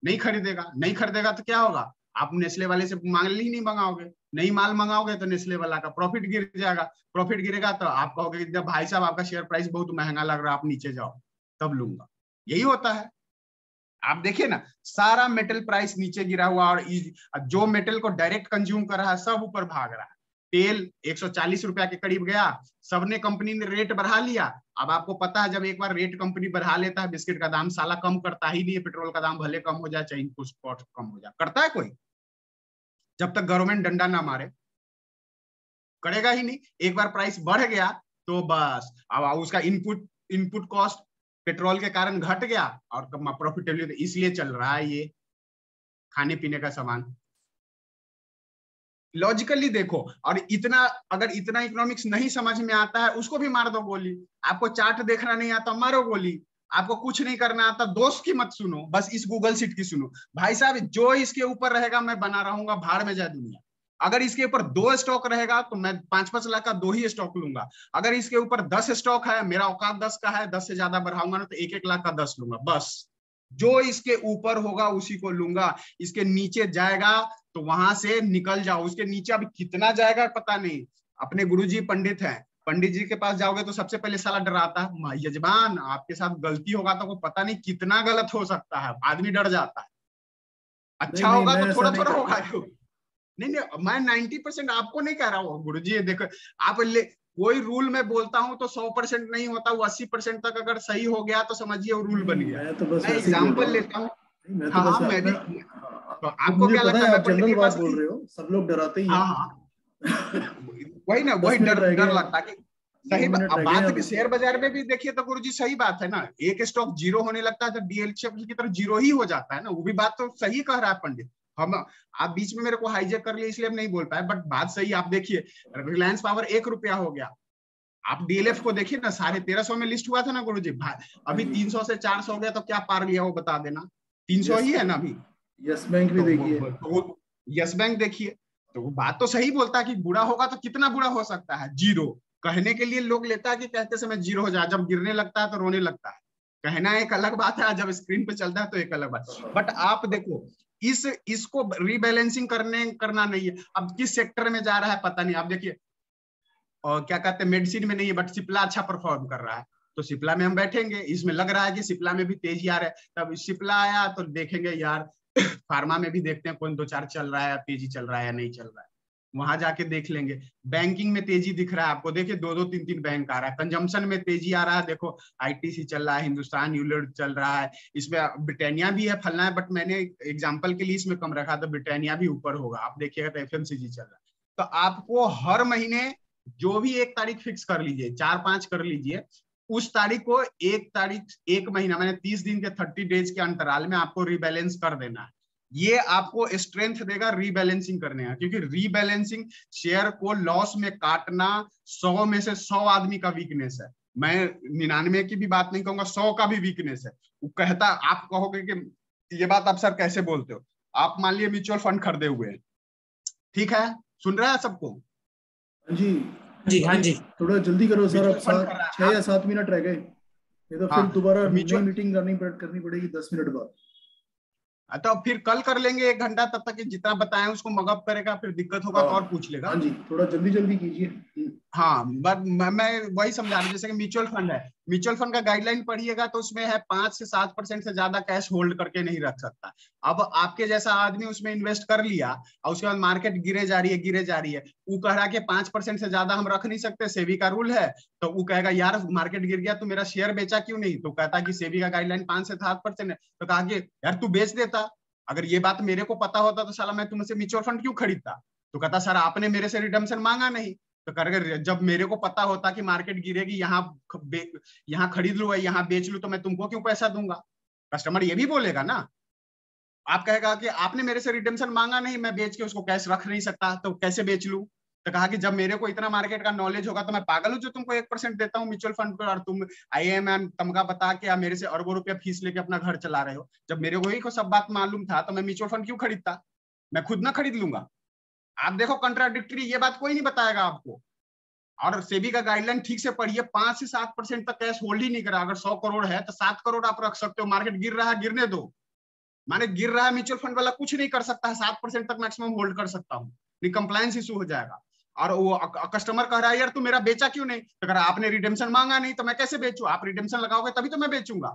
नहीं खरीदेगा। नहीं खरीदेगा तो क्या होगा? आप नेस्ले वाले से मांग ही नहीं मंगाओगे। नहीं माल मंगाओगे तो नेस्ले वाला का प्रॉफिट गिर जाएगा। प्रॉफिट गिरेगा तो आप कहोगे जब भाई साहब आपका शेयर प्राइस बहुत महंगा लग रहा है, आप नीचे जाओ तब लूंगा। यही होता है। आप देखिए ना, सारा मेटल प्राइस नीचे गिरा हुआ, और जो मेटल को डायरेक्ट कंज्यूम कर रहा है सब ऊपर भाग रहा है। तेल 140 रुपया के करीब गया, सबने, कंपनी ने रेट बढ़ा लिया। अब आपको पता है जब एक बार रेट कंपनी बढ़ा लेता है, बिस्किट का दाम साला कम करता ही नहीं है। पेट्रोल का दाम भले कम हो जाए, चाहे इनपुट कॉस्ट कम हो जाए, करता है कोई? जब तक गवर्नमेंट डंडा ना मारे करेगा ही नहीं। एक बार प्राइस बढ़ गया तो बस अब उसका इनपुट कॉस्ट पेट्रोल के कारण घट गया और प्रॉफिटेबिलिटी, इसलिए चल रहा है ये खाने पीने का सामान। लॉजिकली देखो। और अगर इतना इकोनॉमिक्स नहीं समझ में आता है, उसको भी मार दो गोली। आपको चार्ट देखना नहीं आता, मारो गोली। आपको कुछ नहीं करना आता, दोस्त की मत सुनो, बस इस गूगल शीट की सुनो। भाई साहब जो इसके ऊपर रहेगा मैं बना रहूंगा, भाड़ में जाए दुनिया। अगर इसके ऊपर 2 स्टॉक रहेगा तो मैं 5-5 लाख का 2 ही स्टॉक लूंगा। अगर इसके ऊपर 10 स्टॉक है, मेरा औकात 10 का है, 10 से ज्यादा बढ़ाऊंगा ना तो 1-1 लाख का 10 लूंगा। बस जो इसके ऊपर होगा उसी को लूंगा। इसके नीचे जाएगा तो वहां से निकल जाओ। उसके नीचे अभी कितना जाएगा पता नहीं। अपने गुरुजी पंडित हैं, पंडित जी के पास जाओगे तो सबसे पहले साला डराता है, यजमान आपके साथ गलती होगा तो वो पता नहीं कितना गलत हो सकता है, आदमी डर जाता है। अच्छा होगा तो थोड़ा थोड़ा होगा। नहीं नहीं, मैं 90% आपको नहीं कह रहा हूँ गुरुजी। ये देखो, आप कोई रूल में बोलता हूँ तो 100% नहीं होता, वो 80% तक अगर सही हो गया तो समझिए वो रूल बन गया। मैं तो बस मैं वैसे ही बोल रहा एग्जाम्पल हूँ। लेता हूँ। मैं तो हाँ बस हाँ, मैं भी। तो वो आपको मुझे क्या पता लगता है है मैं आप पंडित जनरल के बात पास बोल नहीं? रहे हो, सब लोग डराते ही हाँ हैं। हाँ, वही ना, वही 10 मिनट डर रह डर गए, लगता है कि 9 सही मिनट अब रह गए हैं बात भी अभी। शेयर बाजार में भी देखिए तो गुरुजी सही बात है ना, एक स्टॉक जीरो होने लगता है तो डीएलएफ की तरफ जीरो ही हो जाता है ना, वो भी बात तो सही कह रहा है पंडित। हम आप बीच में मेरे को हाईजेक कर लिया इसलिए हम नहीं बोल पाए, बट बात सही। आप देखिए रिलायंस पावर 1 रुपया हो गया, आप डीएलएफ को देखिए ना, 1350 में लिस्ट हुआ था ना गुरुजी, अभी 300 से 400 हो गया, तो क्या पार लिया वो बता देना। 300 ही है ना अभी। यस बैंक भी देखिए। तो यस बैंक देखिए, तो वो बात तो सही बोलता है कि बुरा होगा तो कितना बुरा हो सकता है, जीरो। कहने के लिए लोग लेता है कि कहते समय जीरो हो जाए, जब गिरने लगता है तो रोने लगता है। कहना एक अलग बात है, जब स्क्रीन पे चलता है तो एक अलग बात। बट आप देखो इसको रीबैलेंसिंग करना नहीं है। अब किस सेक्टर में जा रहा है पता नहीं, आप देखिए और क्या कहते हैं मेडिसिन में नहीं है, बट सिप्ला अच्छा परफॉर्म कर रहा है, तो सिप्ला में हम बैठेंगे। इसमें लग रहा है कि सिप्ला में भी तेजी आ रहा है, तब सिप्ला आया तो देखेंगे यार फार्मा में भी देखते हैं कौन 2-4 चल रहा है, तेजी चल रहा है या नहीं चल रहा है, वहां जाके देख लेंगे। बैंकिंग में तेजी दिख रहा है आपको, देखिए 2-2 3-3 बैंक आ रहा है। कंजम्पशन में तेजी आ रहा है, देखो आईटीसी चल रहा है, हिंदुस्तान यूनिलीवर चल रहा है, इसमें ब्रिटानिया भी है फलना है, बट मैंने एग्जाम्पल के लिए इसमें कम रखा, तो ब्रिटानिया भी ऊपर होगा। आप देखिएगा तो एफएमसीजी चल रहा है। तो आपको हर महीने जो भी एक तारीख फिक्स कर लीजिए, 4-5 कर लीजिए, उस तारीख को एक तारीख एक महीना मैंने 30 दिन के 30 डेज के अंतराल में आपको रीबैलेंस कर देना है। ये आपको स्ट्रेंथ देगा रीबैलेंसिंग करने का, क्योंकि रीबैलेंसिंग शेयर को लॉस में काटना 100 में से 100 आदमी का वीकनेस है। मैं 99 की भी बात नहीं कहूंगा, 100 का भी वीकनेस है। वो कहता, आप कहोगे कि ये बात आप सर कैसे बोलते हो? आप मान लिया म्यूचुअल फंड खरीदे हुए हैं, ठीक है, सुन रहा है सबको? जी जी हाँ अभी जी। थोड़ा जल्दी करो सर, अब म्यूचुअल फंड कर रहा 6 है या आप। 7 मिनट रह गए, नहीं तो फिर हाँ, दोबारा तो नई म्यूचुअल मीटिंग करनी पड़ेगी 10 मिनट बाद। तो फिर कल कर लेंगे 1 घंटा, तब तक जितना बताएं उसको मगअप करेगा, फिर दिक्कत होगा हाँ तो और पूछ लेगा। हाँ जी, थोड़ा जल्दी जल्दी कीजिए। हाँ, बट मैं वही समझा रहा हूँ, जैसे कि म्यूचुअल फंड है, म्यूचुअल फंड का गाइडलाइन पढ़िएगा तो उसमें है 5 से 7% से ज्यादा कैश होल्ड करके नहीं रख सकता। अब आपके जैसा आदमी उसमें इन्वेस्ट कर लिया और उसके बाद मार्केट गिरे जा रही है, वो कह रहा है कि 5% से ज्यादा हम रख नहीं सकते, सेबी का रूल है। तो वो कहेगा यार मार्केट गिर गया, तू मेरा शेयर बेचा क्यों नहीं? तो कहता कि सेबी का गाइडलाइन 5 से 7% है। तो कहा कि यार तू बेच देता, अगर ये बात मेरे को पता होता तो साला मैं तुमसे म्यूचुअल फंड क्यों खरीदता? तो कहता सर आपने मेरे से रिडम्पशन मांगा नहीं। तो कर जब मेरे को पता होता कि मार्केट गिरेगी, यहाँ खरीद लू यहाँ बेच लू, तो मैं तुमको क्यों पैसा दूंगा? कस्टमर ये भी बोलेगा ना। आप कहेगा कि आपने मेरे से रिडेम्पशन मांगा नहीं, मैं बेच के उसको कैश रख नहीं सकता, तो कैसे बेच लू? तो कहा कि जब मेरे को इतना मार्केट का नॉलेज होगा तो मैं पागल हूँ जो तुमको 1% देता हूँ म्यूचुअल फंड पर, और तुम IAM तमगा बता के या मेरे से अरबों रुपया फीस लेके अपना घर चला रहे हो। जब मेरे को ही को सब बात मालूम था तो मैं म्यूचुअल फंड क्यों खरीदता? मैं खुद ना खरीद लूंगा। आप देखो कंट्राडिक्टरी, ये बात कोई नहीं बताएगा आपको। और सेबी का गाइडलाइन ठीक से पढ़िए, 5 से 7% तक कैश होल्ड ही नहीं करा। अगर 100 करोड़ है तो 7 करोड़ आप रख सकते हो। मार्केट गिर रहा है, गिरने दो, माने गिर रहा है, म्यूचुअल फंड वाला कुछ नहीं कर सकता है, 7% तक मैक्सिमम होल्ड कर सकता हूँ, नहीं कंप्लायंस इशू हो जाएगा। और वो कस्टमर कह रहा है यार तू मेरा बेचा क्यों नहीं? तो कह रहा आपने रिडेम्पशन मांगा नहीं तो मैं कैसे बेचूं? आप रिडेम्पशन लगाओगे तभी तो मैं बेचूंगा,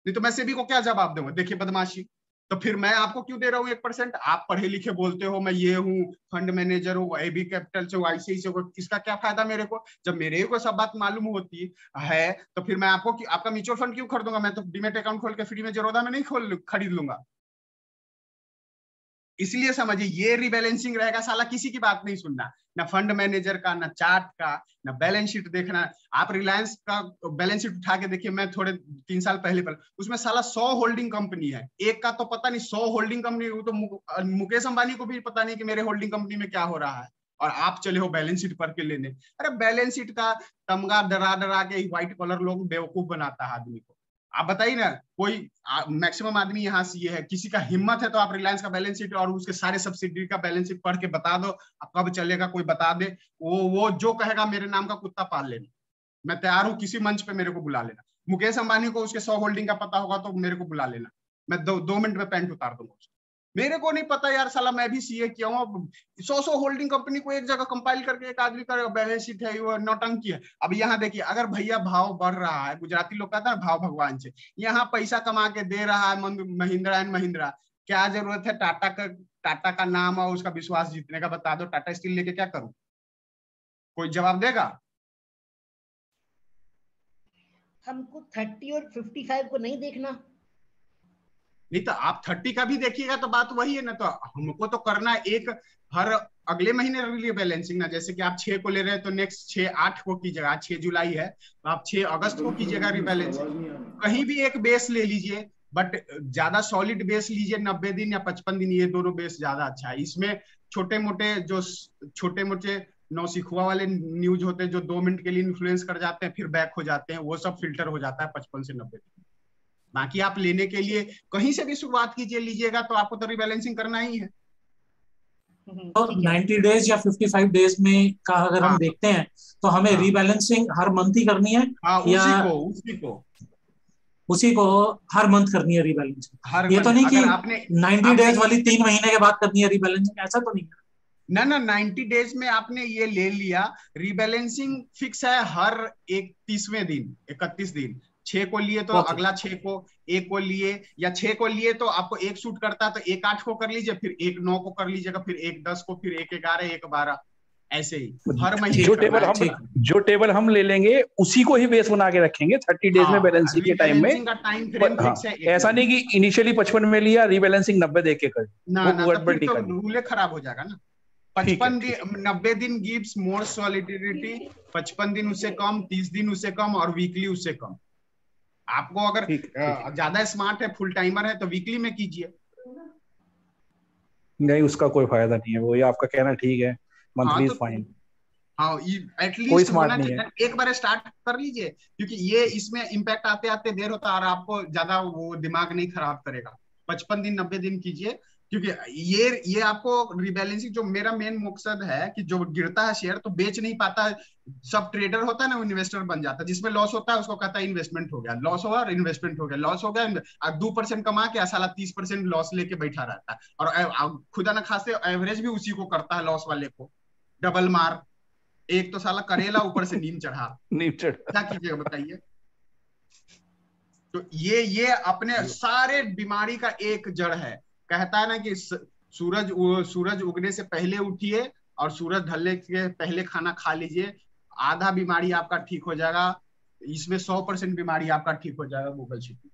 नहीं तो मैं सेबी को क्या जवाब दूंगा? देखिए बदमाशी। तो फिर मैं आपको क्यों दे रहा हूँ 1%? आप पढ़े लिखे बोलते हो मैं ये हूँ, फंड मैनेजर हूँ, AB कैपिटल से, ICICI से, इसका क्या फायदा मेरे को? जब मेरे को सब बात मालूम होती है तो फिर मैं आपको आपका म्यूचुअल फंड क्यों खरीदूंगा? मैं तो डीमेट अकाउंट खोल के फ्री में जरोधा में नहीं खरीद लूंगा। इसलिए समझिए ये रिबैलेंसिंग रहेगा, साला किसी की बात नहीं सुनना, ना फंड मैनेजर का, ना चार्ट का, ना बैलेंस शीट देखना। आप रिलायंस का बैलेंस शीट उठा के देखिए, मैं थोड़े 3 साल पहले पर, उसमें साला 100 होल्डिंग कंपनी है, एक का तो पता नहीं 100 होल्डिंग कंपनी। वो तो मुकेश अंबानी को भी पता नहीं कि मेरे होल्डिंग कंपनी में क्या हो रहा है, और आप चले हो बैलेंस शीट पढ़ के लेने। अरे बैलेंस शीट का तमगा डरा डरा के व्हाइट कॉलर लोग बेवकूफ बनाता है आदमी को। आप बताइए ना, कोई मैक्सिमम आदमी यहाँ से ये है, किसी का हिम्मत है तो आप रिलायंस का बैलेंस शीट और उसके सारे सब्सिडरी का बैलेंस शीट पढ़ के बता दो, अब कब चलेगा कोई बता दे। वो जो कहेगा मेरे नाम का कुत्ता पाल लेना, मैं तैयार हूँ, किसी मंच पे मेरे को बुला लेना। मुकेश अंबानी को उसके 100 होल्डिंग का पता होगा तो मेरे को बुला लेना, मैं 2 मिनट में पैंट उतार दूंगा। मेरे को नहीं पता यार, साला मैं भी CA किया हूँ। 100 होल्डिंग कंपनी को एक जगह कंपाइल करके एक आदमी का बैलेंस शीट है, वो नौटंकी है। अब यहाँ देखिए, अगर भैया भाव बढ़ रहा है, गुजराती लोग कहता है भाव भगवान से, यहाँ पैसा कमा के दे रहा है महिंद्रा एंड महिंद्रा, क्या जरूरत है टाटा का नाम और उसका विश्वास जीतने का? बता दो, टाटा स्टील लेके क्या करूं? कोई जवाब देगा? हमको 30 और 55 को नहीं देखना। नहीं तो आप 30 का भी देखिएगा तो बात वही है ना। तो हमको तो करना एक हर अगले महीने रीबैलेंसिंग ना। जैसे कि आप 6 को ले रहे हैं तो नेक्स्ट 6-8 को कीजिएगा। आज 6 जुलाई है तो आप 6 अगस्त को कीजिएगा रीबैलेंसिंग। कहीं भी एक बेस ले लीजिए, बट ज्यादा सॉलिड बेस लीजिए। 90 दिन या 55 दिन, ये दोनों बेस ज्यादा अच्छा है। इसमें छोटे मोटे नौसिखुआ वाले न्यूज होते हैं जो 2 मिनट के लिए इन्फ्लुएंस कर जाते हैं फिर बैक हो जाते हैं, वो सब फिल्टर हो जाता है 55 से 90 दिन। बाकी आप लेने के लिए कहीं से भी शुरुआत लीजिएगा तो आपको तो रीबैलेंसिंग करना ही है। तो 90 डेज या 55 डेज में का अगर हम देखते हैं तो हमें रीबैलेंसिंग हर मंथ ही करनी है? या उसी को हर मंथ करनी है रीबैलेंसिंग? ये तो नहीं कि आपने 90 डेज वाली 3 महीने के बाद करनी है रीबैलेंसिंग, ऐसा तो नहीं है ना। 90 डेज में आपने ये ले लिया, रीबैलेंसिंग फिक्स है हर 31वें दिन, 31 दिन। 6 को लिए तो अगला 6 को, 1 को लिए या 6 को लिए तो आपको 1 शूट करता है तो 1 8 को कर लीजिए, फिर 1 9 को कर लीजिएगा, फिर 1 10 को, फिर 1 11, 1 12, ऐसे ही हर महीने। जो टेबल हम ले लेंगे उसी को ही बेस बना के रखेंगे 30 डेज में बैलेंसिंग के टाइम में। टाइम फ्रेम फिक्स है। ऐसा नहीं कि इनिशियली 55 में लिया, रीबैलेंसिंग 90 देख के कर, ना तो रूल खराब हो जाएगा ना। 55 दिन 90 दिन गिव्स मोर सॉलिडिटी, 55 दिन उससे कम, 30 दिन उससे कम और वीकली उससे कम। आपको अगर ज्यादा स्मार्ट है, फुल टाइमर है तो वीकली में कीजिए। नहीं, उसका कोई फायदा नहीं है। वो ये आपका कहना ठीक है, मंथली इज फाइन। हाँ, एटलीस्ट होना चाहिए। एक बार स्टार्ट कर लीजिए, क्योंकि ये इसमें इम्पैक्ट आते आते देर होता है और आपको ज्यादा वो दिमाग नहीं खराब करेगा। 55 दिन 90 दिन कीजिए, क्योंकि ये आपको रीबैलेंसिंग, जो मेरा मेन मकसद है कि जो गिरता है शेयर तो बेच नहीं पाता। सब ट्रेडर होता है ना, वो इन्वेस्टर बन जाता है। जिसमें लॉस होता है उसको कहता है इन्वेस्टमेंट हो गया, लॉस होगा और इन्वेस्टमेंट हो गया, लॉस हो गया। 2% कमा के साला 30% लॉस लेके बैठा रहता है, और खुदा न खासे एवरेज भी उसी को करता है, लॉस वाले को डबल मार। एक तो साला करेला, ऊपर से नीम चढ़ा। क्या कीजिएगा बताइए? तो ये अपने सारे बीमारी का एक जड़ है। कहता है ना कि सूरज उगने से पहले उठिए और सूरज ढलने के पहले खाना खा लीजिए, आधा बीमारी आपका ठीक हो जाएगा। इसमें 100% बीमारी आपका ठीक हो जाएगा गूगल शीट में।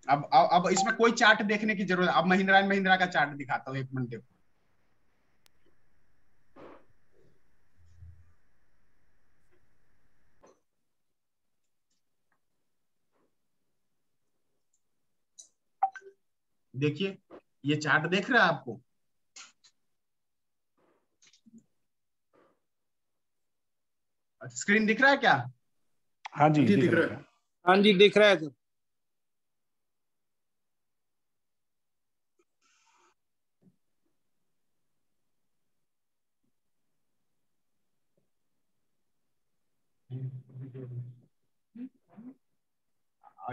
अब इसमें कोई चार्ट देखने की जरूरत। अब महिंद्रा एंड महिंद्रा का चार्ट दिखाता हूँ, 1 मिनट देखो। देखिए, ये चार्ट देख रहा है आपको? स्क्रीन दिख रहा है क्या? हाँ जी, दिख रहा है। हाँ जी, दिख रहा है सर।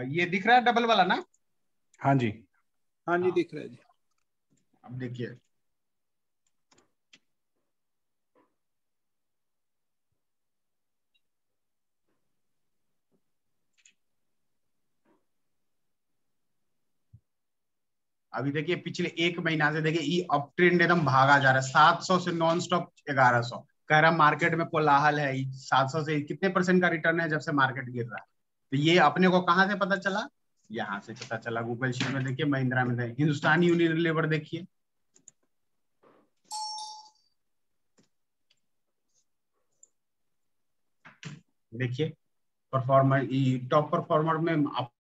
ये दिख रहा है डबल वाला ना? हाँ जी, हाँ जी, दिख रहा है जी। अब देखिए, अभी देखिए पिछले 1 महीना से देखिए ये अप ट्रेंड एकदम भागा जा रहा है। 700 से नॉन स्टॉप 1100। कह रहा मार्केट में कोलाहल है। 700 से कितने % का रिटर्न है जब से मार्केट गिर रहा है? तो ये अपने को कहाँ से पता चला? यहाँ से पता चला। गूगल शीट में देखिए, महिंद्रा में देखिए, हिंदुस्तान यूनिलीवर देखिए, देखिए परफॉर्मर, टॉप परफॉर्मर में